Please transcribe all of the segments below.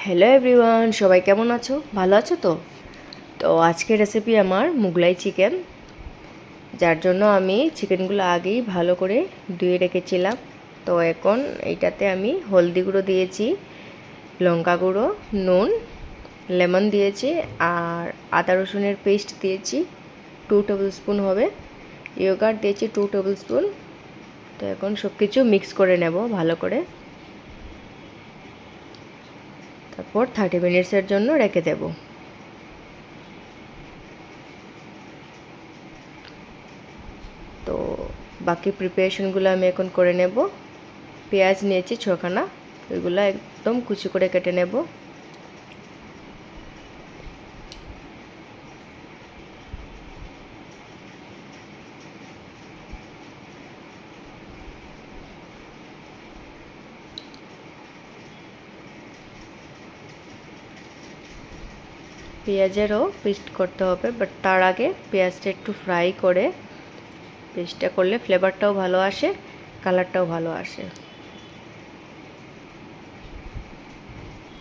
Hello everyone, সবাই কেমন আছো? ভালো আছো তো? তো আজকের রেসিপি আমার মুগলাই চিকেন, যার জন্য আমি চিকেনগুলো আগেই ভালো করে ধুয়ে রেখেছিলাম। তো এখন এইটাতে আমি হলদি গুঁড়ো দিয়েছি, লঙ্কা গুঁড়ো, নুন, লেমন দিয়েছি আর আদা রসুনের পেস্ট দিয়েছি 2 টেবিল স্পুন হবে, ইয়োগার্ট দিয়েছি 2 টেবিল স্পুন। তো এখন সব কিছু মিক্স করে নেব ভালো করে, তারপর 30 মিনিটসের জন্য রেখে দেব। তো বাকি প্রিপারেশনগুলো আমি এখন করে নেব। পেঁয়াজ নিয়েছি 6খানা, ওইগুলো একদম কুচি করে কেটে নেব। পেঁয়াজেরও পেস্ট করতে হবে, বাট তার আগে পেঁয়াজটা একটু ফ্রাই করে, পেস্টটা করলে ফ্লেভারটাও ভালো আসে, কালারটাও ভালো আসে।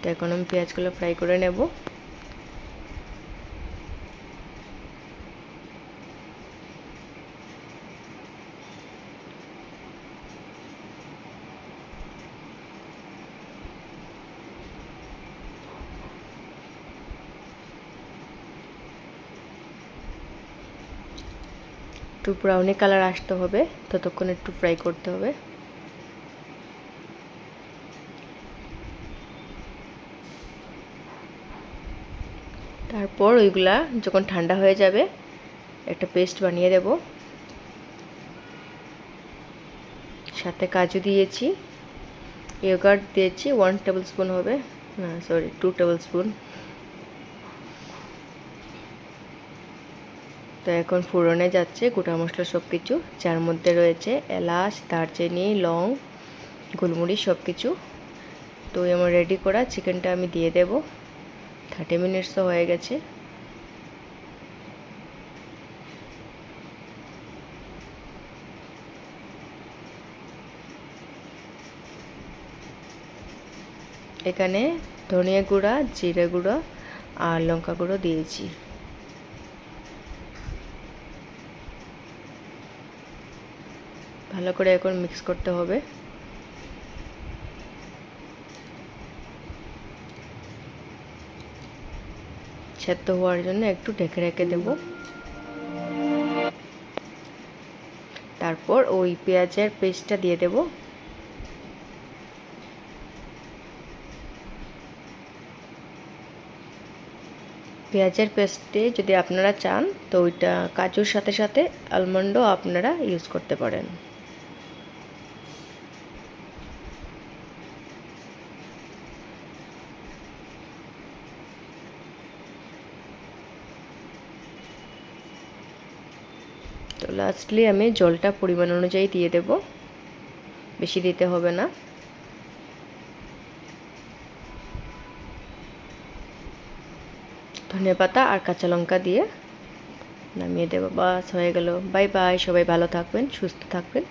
তো এখন আমি পেঁয়াজগুলো ফ্রাই করে নেব। একটু ব্রাউনি কালার আসতে হবে, ততক্ষণ একটু ফ্রাই করতে হবে। তারপর ওইগুলা যখন ঠান্ডা হয়ে যাবে একটা পেস্ট বানিয়ে দেব। সাথে কাজু দিয়েছি, ইয়োগার্ট দিয়েছি 1 টেবিল স্পুন হবে, না সরি 2 টেবিল স্পুন। তো এখন ফোড়নে যাচ্ছে গোটা মশলা সব কিছু, যার মধ্যে রয়েছে এলাচ, দারচিনি, লং, গোলমরিচ সব কিছু। তো আমার রেডি করা চিকেনটা আমি দিয়ে দেব। 30 মিনিটসও হয়ে গেছে। এখানে ধনিয়া গুঁড়া, জিরে গুঁড়ো আর লঙ্কা গুঁড়ো দিয়েছি। ভালো করে এখন মিক্স করতে হবে। সেদ্ধ হওয়ার জন্য একটু ঢেকে রেখে দেব। তারপর ওই পেঁয়াজের পেস্টটা দিয়ে দেব। পেঁয়াজের পেস্টে যদি আপনারা চান তো ওইটা কাজুর সাথে সাথে আলমন্ডও আপনারা ইউজ করতে পারেন। তো লাস্টলি আমি জলটা পরিমাণ অনুযায়ী দিয়ে দেব, বেশি দিতে হবে না। ধনেপাতা আর কাঁচা লঙ্কা দিয়ে নামিয়ে দেব। বাস হয়ে গেল। বাই বাই, সবাই ভালো থাকবেন, সুস্থ থাকবেন।